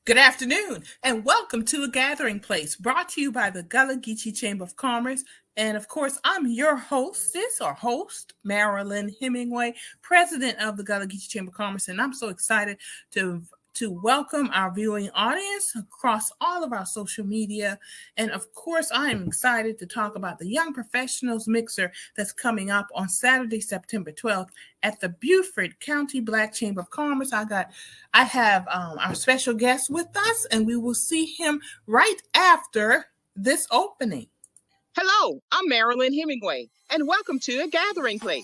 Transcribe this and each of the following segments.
Good afternoon, and welcome to A Gathering Place, brought to you by the Gullah Geechee Chamber of Commerce. And of course, I'm your hostess or host, Marilyn Hemingway, president of the Gullah Geechee Chamber of Commerce. And I'm so excited to welcome our viewing audience across all of our social media. And of course, I am excited to talk about the Young Professionals Mixer that's coming up on Saturday, September 12th at the Beaufort County Black Chamber of Commerce. I have our special guest with us, and we will see him right after this opening. Hello, I'm Marilyn Hemingway, and welcome to A Gathering Place.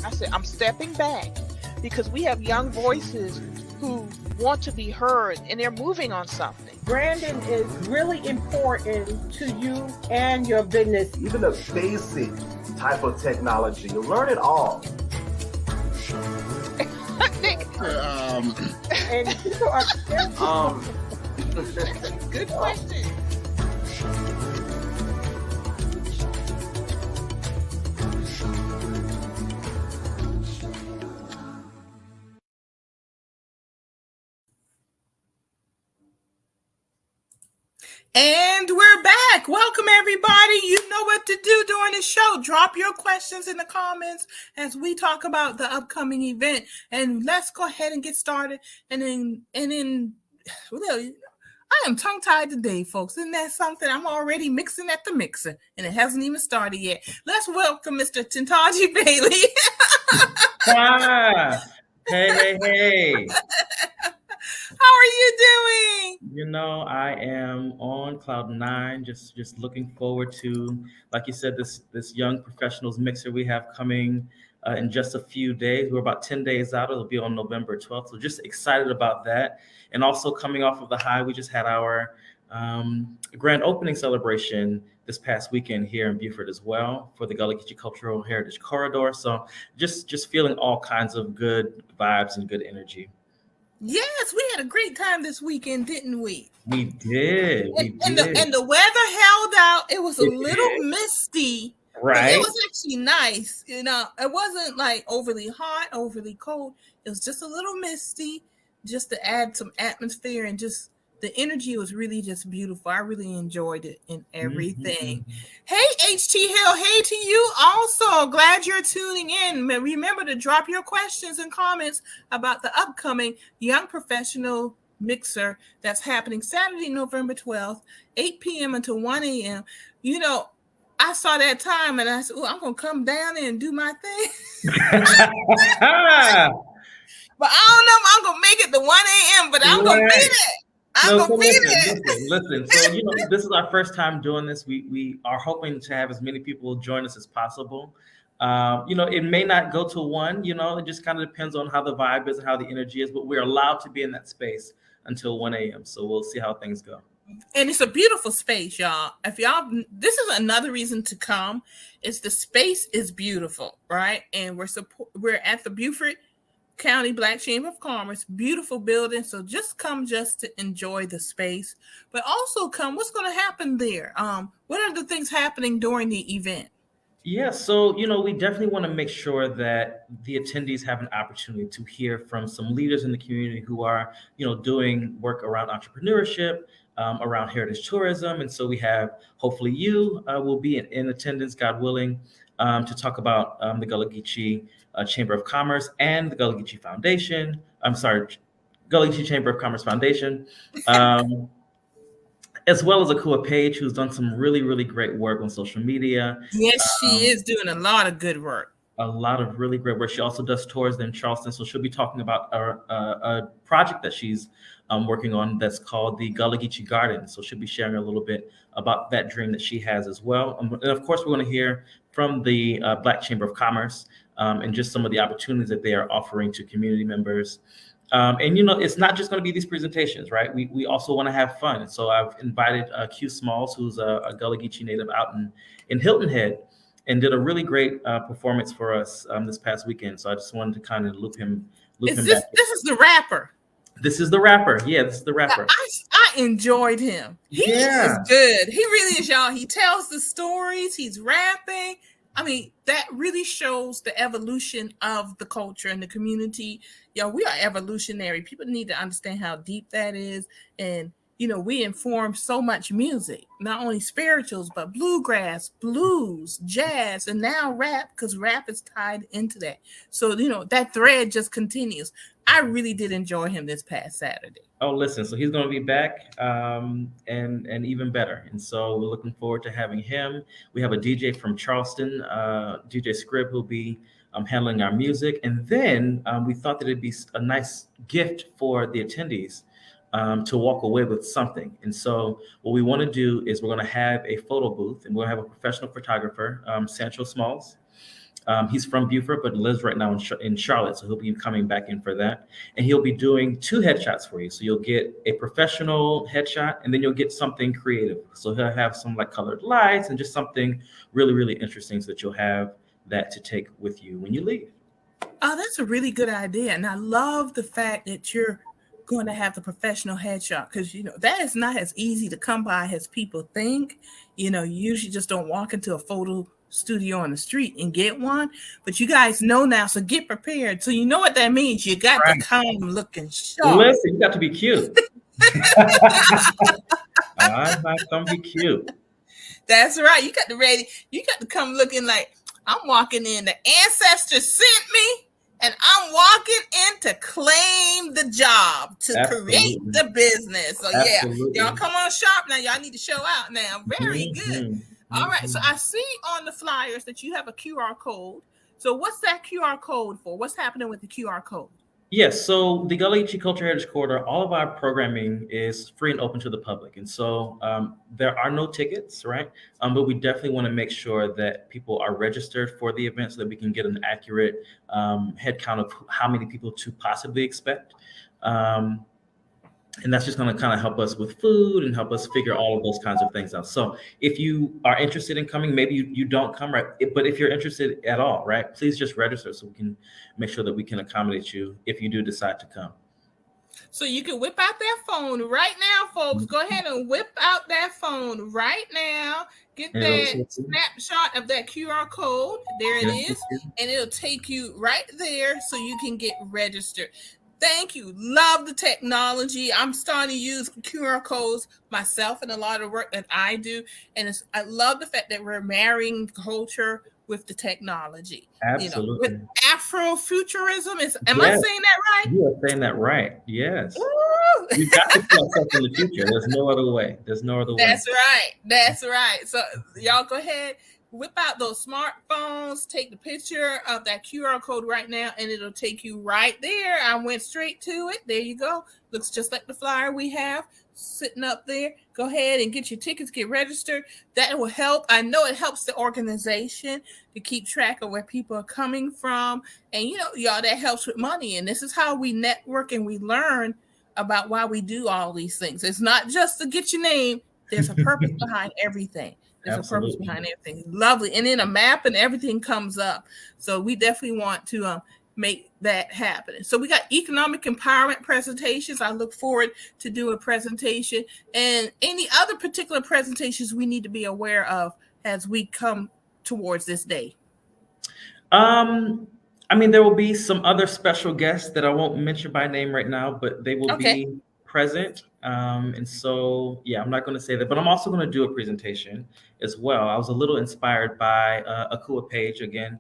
I said, I'm stepping back because we have young voices who want to be heard, and they're moving on something. Branding is really important to you and your business. Even a basic type of technology, you learn it all. And people are Good question. And we're back. Welcome, everybody. You know what to do during the show. Drop your questions in the comments as we talk about the upcoming event. And let's go ahead and get started. And then, well, I am tongue-tied today, folks. Isn't that something? I'm already mixing at the mixer, and it hasn't even started yet. Let's welcome Mr. Tintaji Bailey. Hey. How are you doing? You know, I am on cloud nine, just looking forward to, like you said, this Young Professionals Mixer we have coming in just a few days. We're about 10 days out. It'll be on November 12th. So just excited about that. And also coming off of the high, we just had our grand opening celebration this past weekend here in Beaufort as well for the Gullah Geechee Cultural Heritage Corridor. So just feeling all kinds of good vibes and good energy. Yes, we had a great time this weekend, didn't we? We did. And the weather held out. It was a little misty. Right. It was actually nice. You know, it wasn't like overly hot, overly cold. It was just a little misty, just to add some atmosphere, and just the energy was really just beautiful. I really enjoyed it and everything. Mm-hmm. Hey, HT Hill. Hey to you also. Glad you're tuning in. Remember to drop your questions and comments about the upcoming Young Professional Mixer that's happening Saturday, November 12th, 8 p.m. until 1 a.m. You know, I saw that time and I said, I'm going to come down there and do my thing. But I don't know if I'm going to make it to 1 a.m., but I'm going to be there. Listen. So, you know, this is our first time doing this. We are hoping to have as many people join us as possible. You know, it may not go to 1, you know, it just kind of depends on how the vibe is and how the energy is, but we're allowed to be in that space until 1 a.m. So we'll see how things go. And it's a beautiful space, y'all. This is another reason to come, is the space is beautiful, right? And we're at the Beaufort County Black Chamber of Commerce, beautiful building. So just come just to enjoy the space, but also come, what's going to happen there? What are the things happening during the event? Yeah, so, you know, we definitely want to make sure that the attendees have an opportunity to hear from some leaders in the community who are, you know, doing work around entrepreneurship, around heritage tourism. And so we have, hopefully you will be in attendance, God willing, to talk about the Gullah Geechee Chamber of Commerce and the Gullah Geechee Foundation. Gullah Geechee Chamber of Commerce Foundation, as well as Akua Page, who's done some really, really great work on social media. Yes, she is doing a lot of good work. A lot of really great work. She also does tours in Charleston. So she'll be talking about a project that she's working on that's called the Gullah Geechee Garden. So she'll be sharing a little bit about that dream that she has as well. And of course, we're going to hear from the Black Chamber of Commerce and just some of the opportunities that they are offering to community members. And, you know, it's not just going to be these presentations, right? We also want to have fun. So I've invited Q Smalls, who's a Gullah Geechee native out in Hilton Head, and did a really great performance for us this past weekend. So I just wanted to kind of loop him back. This is the rapper. This is the rapper. Yeah, this is the rapper. I enjoyed him. He is good. He really is, y'all. He tells the stories. He's rapping. I mean, that really shows the evolution of the culture and the community. We are evolutionary. People need to understand how deep that is. And, we inform so much music, not only spirituals, but bluegrass, blues, jazz, and now rap, because rap is tied into that. So, that thread just continues. I really did enjoy him this past Saturday. Oh, listen, so he's going to be back, and even better. And so we're looking forward to having him. We have a DJ from Charleston, DJ Scrib, who'll be handling our music. And then we thought that it'd be a nice gift for the attendees to walk away with something. And so what we want to do is we're going to have a photo booth, and we'll have a professional photographer, Sancho Smalls. He's from Beaufort, but lives right now in Charlotte. So he'll be coming back in for that. And he'll be doing 2 headshots for you. So you'll get a professional headshot, and then you'll get something creative. So he'll have some like colored lights and just something really, really interesting so that you'll have that to take with you when you leave. Oh, that's a really good idea. And I love the fact that you're going to have the professional headshot, because, that is not as easy to come by as people think. You usually just don't walk into a photo studio on the street and get one, but you guys know now, so get prepared. So you know what that means. You got to come looking sharp. Listen, you got to be cute. Come be cute. That's right. You got to come looking like, I'm walking in, the ancestors sent me, and I'm walking in to claim the job, to create the business. So y'all come on sharp now. Y'all need to show out now. Very good. All right, so I see on the flyers that you have a QR code. So what's that QR code for? What's happening with the QR code? Yes, so the Gullah Geechee Culture Heritage Corridor, all of our programming is free and open to the public. And so there are no tickets, right? But we definitely want to make sure that people are registered for the event so that we can get an accurate head count of how many people to possibly expect. And that's just going to kind of help us with food and help us figure all of those kinds of things out. So if you are interested in coming, maybe you don't come, right? But if you're interested at all, right, please just register so we can make sure that we can accommodate you if you do decide to come. So you can whip out that phone right now, folks. Go ahead and whip out that phone right now. Get that snapshot of that QR code. There it is. And it'll take you right there so you can get registered. Thank you. Love the technology. I'm starting to use QR codes myself in a lot of work that I do. And I love the fact that we're marrying culture with the technology. Absolutely. With Afrofuturism. Am I saying that right? You are saying that right. Yes. You got to see yourself in the future. There's no other way. That's right. That's right. So y'all go ahead. Whip out those smartphones, take the picture of that QR code right now, and it'll take you right there. I went straight to it. There you go. Looks just like the flyer we have sitting up there. Go ahead and get your tickets, get registered. That will help. I know it helps the organization to keep track of where people are coming from. And, y'all, that helps with money. And this is how we network and we learn about why we do all these things. It's not just to get your name. There's a purpose behind everything. There's Absolutely. A purpose behind everything. Lovely. And then a map and everything comes up. So we definitely want to make that happen. So we got economic empowerment presentations. I look forward to do a presentation, and any other particular presentations we need to be aware of as we come towards this day. There will be some other special guests that I won't mention by name right now, but they will be present. And so, I'm not going to say that, but I'm also going to do a presentation as well. I was a little inspired by Akua Page again.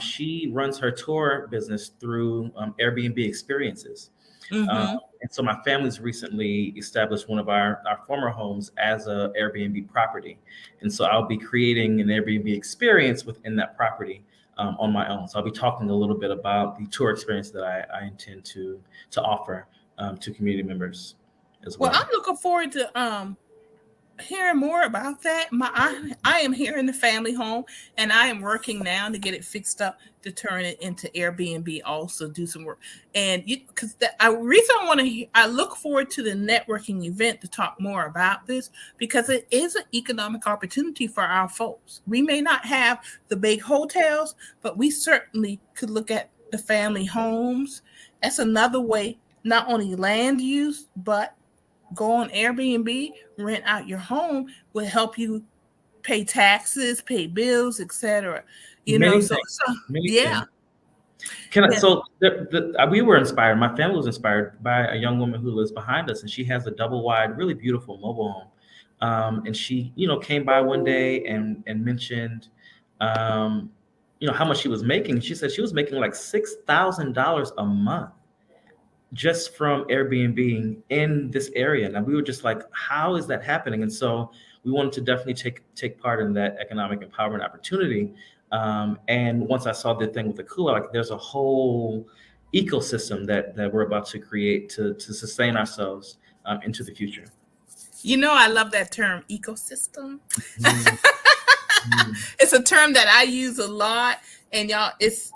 She runs her tour business through Airbnb experiences. And so my family's recently established one of our former homes as a Airbnb property. And so I'll be creating an Airbnb experience within that property on my own. So I'll be talking a little bit about the tour experience that I intend to offer to community members as well. Well, I'm looking forward to hearing more about that. I am here in the family home, and I am working now to get it fixed up to turn it into Airbnb. Also, do some work, and because I look forward to the networking event to talk more about this, because it is an economic opportunity for our folks. We may not have the big hotels, but we certainly could look at the family homes. That's another way. Not only land use, but go on Airbnb, rent out your home will help you pay taxes, pay bills, etc. Many So things. Many yeah. things. Can I, Yeah. so we were inspired. My family was inspired by a young woman who lives behind us, and she has a double wide, really beautiful mobile home. And she, came by one day and mentioned, how much she was making. She said she was making like $6,000 a month just from Airbnb in this area. And we were just like, how is that happening? And so we wanted to definitely take part in that economic empowerment opportunity. And once I saw the thing with the cooler, like there's a whole ecosystem that we're about to create to sustain ourselves into the future. I love that term, ecosystem. Mm-hmm. It's a term that I use a lot. And y'all, it's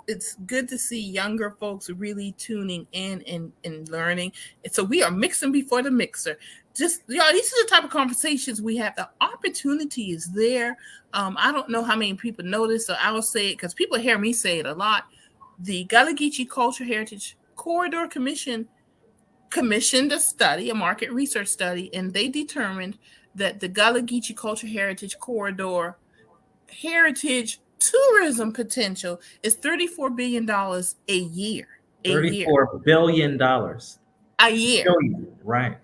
good to see younger folks really tuning in and learning. And so we are mixing before the mixer. Just, these are the type of conversations we have. The opportunity is there. I don't know how many people know this, so I will say it because people hear me say it a lot. The Gullah Geechee Cultural Heritage Corridor Commission commissioned a study, a market research study, and they determined that the Gullah Geechee Cultural Heritage Corridor heritage tourism potential is $34 billion a year. $34 billion a year. Right.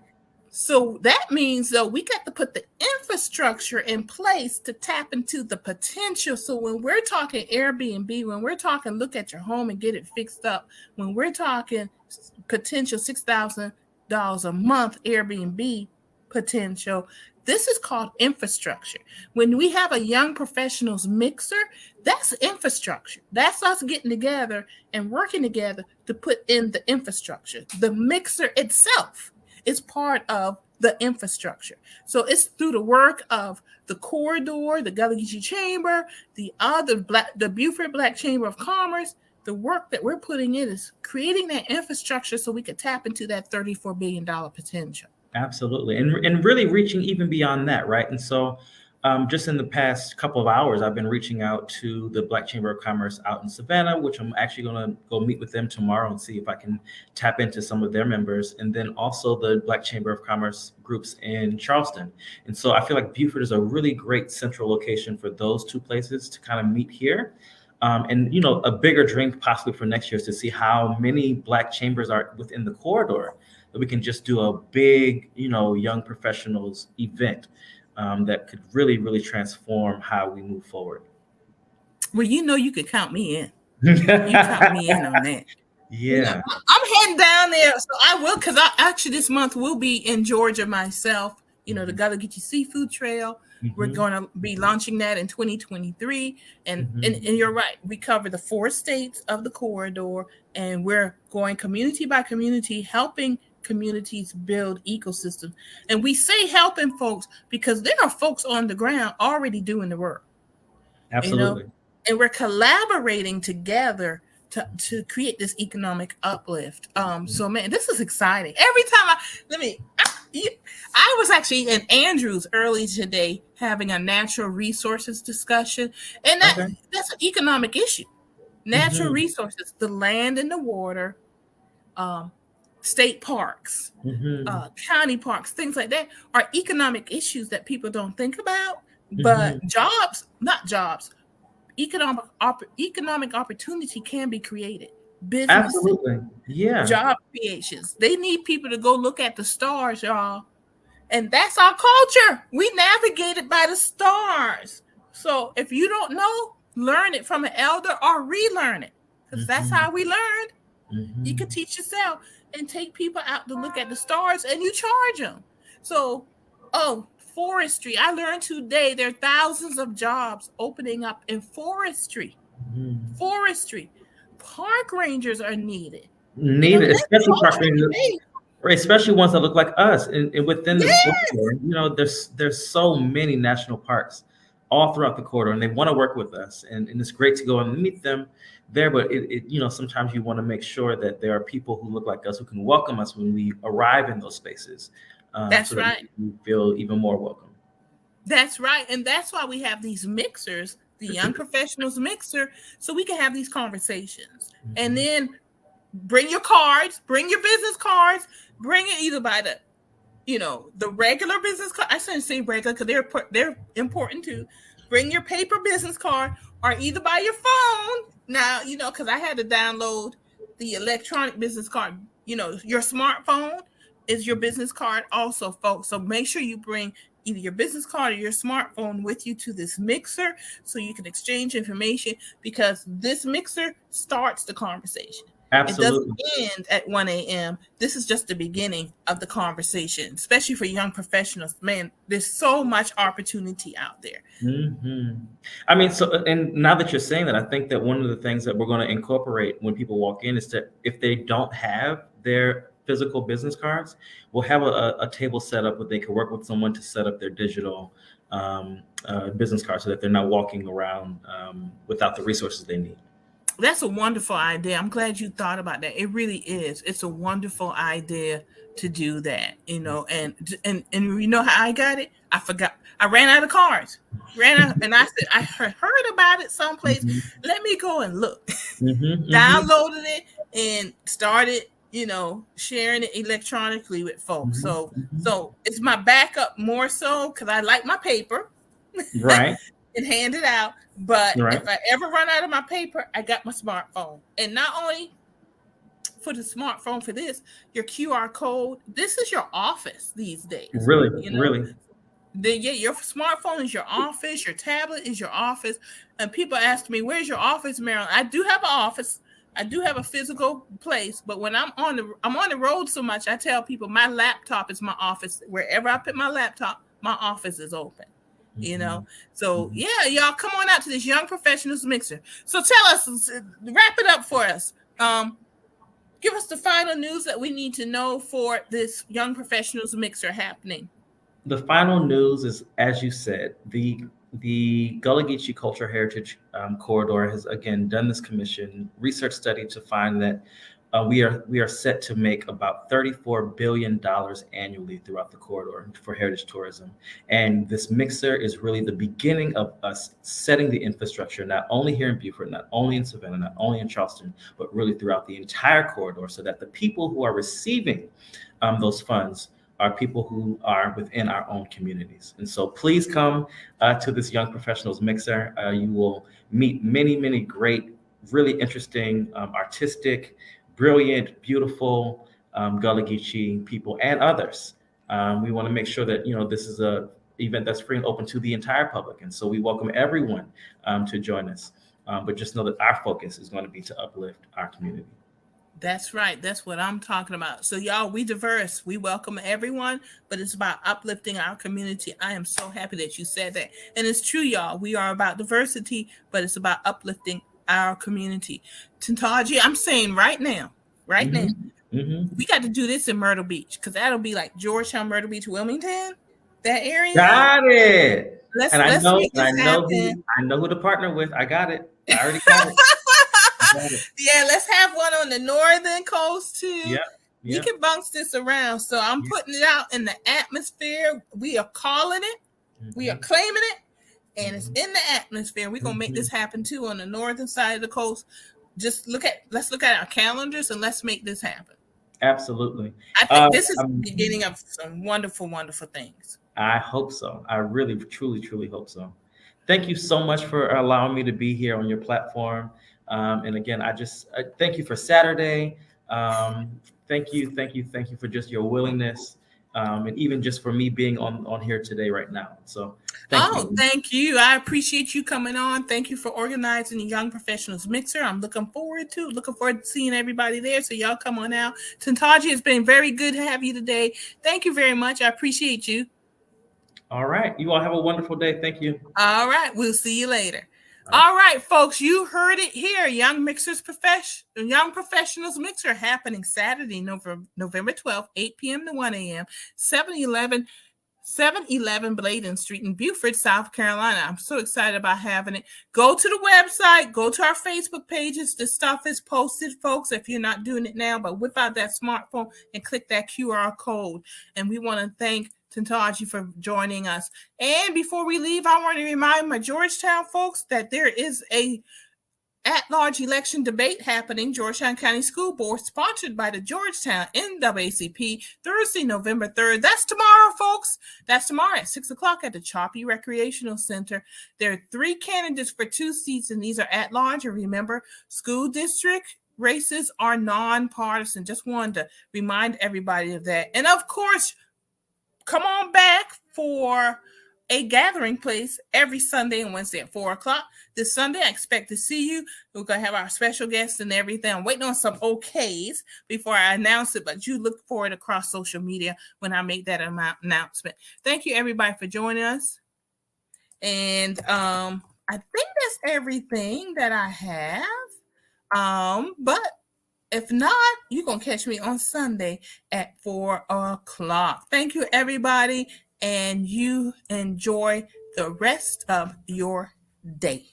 So that means, though, we got to put the infrastructure in place to tap into the potential. So when we're talking Airbnb, when we're talking look at your home and get it fixed up, when we're talking potential $6,000 a month Airbnb potential, this is called infrastructure. When we have a young professionals mixer, that's infrastructure. That's us getting together and working together to put in the infrastructure. The mixer itself is part of the infrastructure. So it's through the work of the corridor, the Gullah Geechee Chamber, the Beaufort Black Chamber of Commerce. The work that we're putting in is creating that infrastructure so we could tap into that $34 billion potential. Absolutely. And really reaching even beyond that, right? And so just in the past couple of hours, I've been reaching out to the Black Chamber of Commerce out in Savannah, which I'm actually going to go meet with them tomorrow and see if I can tap into some of their members. And then also the Black Chamber of Commerce groups in Charleston. And so I feel like Beaufort is a really great central location for those two places to kind of meet here. And, a bigger dream possibly for next year is to see how many Black chambers are within the corridor that we can just do a big, young professionals event that could really, really transform how we move forward. Well, you could count me in. You count me in on that. Yeah. I'm heading down there, so I will, because I actually this month will be in Georgia myself. The Gullah Geechee Seafood Trail. Mm-hmm. We're going to be launching that in 2023. And, mm-hmm. and you're right. We cover the 4 states of the corridor, and we're going community by community, helping communities build ecosystems. And we say helping folks because there are folks on the ground already doing the work. Absolutely. And we're collaborating together to create this economic uplift. So man, this is exciting. Every time I was actually in Andrews early today having a natural resources discussion, and that's an economic issue. Natural mm-hmm. resources, the land and the water, state parks, mm-hmm. County parks, things like that are economic issues that people don't think about. Mm-hmm. But economic opportunity can be created. Business, absolutely, yeah. Job creations. They need people to go look at the stars, y'all, and that's our culture. We navigate it by the stars. So if you don't know, learn it from an elder or relearn it, because mm-hmm. that's how we learned. Mm-hmm. You can teach yourself and take people out to look at the stars, and you charge them. So, forestry. I learned today there are thousands of jobs opening up in forestry. Mm-hmm. Forestry. Park rangers are needed. Especially park rangers, especially ones that look like us. And within the corridor, there's so many national parks all throughout the corridor, and they want to work with us. And it's great to go and meet them there. But sometimes you want to make sure that there are people who look like us who can welcome us when we arrive in those spaces. That's so right. That we feel even more welcome. That's right. And that's why we have these mixers, the Young Professionals Mixer, so we can have these conversations. Mm-hmm. And then bring your cards, bring your business cards, bring it either by the regular business card. I shouldn't say regular because they're important too. bring your paper business card or either by your phone. Now, because I had to download the electronic business card. Your smartphone is your business card also, folks. So make sure you bring either your business card or your smartphone with you to this mixer so you can exchange information, because this mixer starts the conversation. Absolutely. It doesn't end at 1 a.m. This is just the beginning of the conversation, especially for young professionals. Man, there's so much opportunity out there. Mm-hmm. I mean, and now that you're saying that, I think that one of the things that we're going to incorporate when people walk in is that if they don't have their physical business cards, we'll have a table set up where they can work with someone to set up their digital business card so that they're not walking around without the resources they need. That's a wonderful idea. I'm glad you thought about that. It really is. It's a wonderful idea to do that, and you know how I got it? I forgot. I ran out of cards. And I said, I heard about it someplace. Mm-hmm. Let me go and look. Mm-hmm, downloaded it and started, sharing it electronically with folks. Mm-hmm. So it's my backup more so because I like my paper. Right. And hand it out. But if I ever run out of my paper, I got my smartphone. And not only for the smartphone for this, your QR code, this is your office these days. Really? Really? Your smartphone is your office. Your tablet is your office. And people ask me, where's your office, Marilyn? I do have an office. I do have a physical place. But when I'm on the road so much, I tell people my laptop is my office. Wherever I put my laptop, my office is open. So yeah, y'all come on out to this Young Professionals Mixer. So tell us, wrap it up for us. Give us the final news that we need to know for this Young Professionals Mixer happening. The final news is, as you said, the Gullah Geechee Culture Heritage Corridor has again done this commission research study to find that we are set to make about $34 billion annually throughout the corridor for heritage tourism. And this mixer is really the beginning of us setting the infrastructure, not only here in Beaufort, not only in Savannah, not only in Charleston, but really throughout the entire corridor, so that the people who are receiving those funds are people who are within our own communities. And so please come to this Young Professionals Mixer. You will meet many, many great, really interesting, artistic, brilliant, beautiful Gullah Geechee people and others. We want to make sure that this is a event that's free and open to the entire public, and so we welcome everyone to join us. But just know that our focus is going to be to uplift our community. That's right. That's what I'm talking about. So y'all, we diverse. We welcome everyone, but it's about uplifting our community. I am so happy that you said that, and it's true, y'all. We are about diversity, but it's about uplifting our community. Tantaji, I'm saying right now, we got to do this in Myrtle Beach, because that'll be like Georgetown, Myrtle Beach, Wilmington, that area. Got it. I know who to partner with. I got it. I already got it. Yeah, let's have one on the northern coast too. Yeah. We can bounce this around. So I'm putting it out in the atmosphere. We are calling it. We are claiming it. And it's in the atmosphere. We're going to make this happen too on the northern side of the coast. Let's look at our calendars and let's make this happen. Absolutely. I think this is the beginning of some wonderful, wonderful things. I hope so. I really, truly, truly hope so. Thank you so much for allowing me to be here on your platform. And again, I thank you for Saturday. Thank you for just your willingness. And even just for me being on here today right now. So thank you. I appreciate you coming on. Thank you for organizing the Young Professionals Mixer. I'm looking forward to seeing everybody there. So y'all come on out. Tantaji, it's been very good to have you today. Thank you very much. I appreciate you. All right. You all have a wonderful day. Thank you. All right. We'll see you later. All right, folks, you heard it here. Young Professionals Mixer happening Saturday, November 12th, 8 p.m. to 1 a.m., 711 Bladen Street in Beaufort, South Carolina. I'm so excited about having it. Go to the website, go to our Facebook pages. The stuff is posted, folks, if you're not doing it now, but whip out that smartphone and click that QR code. And we want to thank Tantaji for joining us. And before we leave, I want to remind my Georgetown folks that there is a at-large election debate happening, Georgetown County School Board, sponsored by the Georgetown NAACP, Thursday, November 3rd. That's tomorrow, folks. That's tomorrow at 6 o'clock at the Choppy Recreational Center. There are 3 candidates for 2 seats, and these are at-large. And remember, school district races are nonpartisan. Just wanted to remind everybody of that. And of course, come on back for a gathering place every Sunday and Wednesday at 4 o'clock. This Sunday, I expect to see you. We're going to have our special guests and everything. I'm waiting on some okays before I announce it, but you look for it across social media when I make that announcement. Thank you, everybody, for joining us. And I think that's everything that I have. But if not, you're going to catch me on Sunday at 4 o'clock. Thank you, everybody, and you enjoy the rest of your day.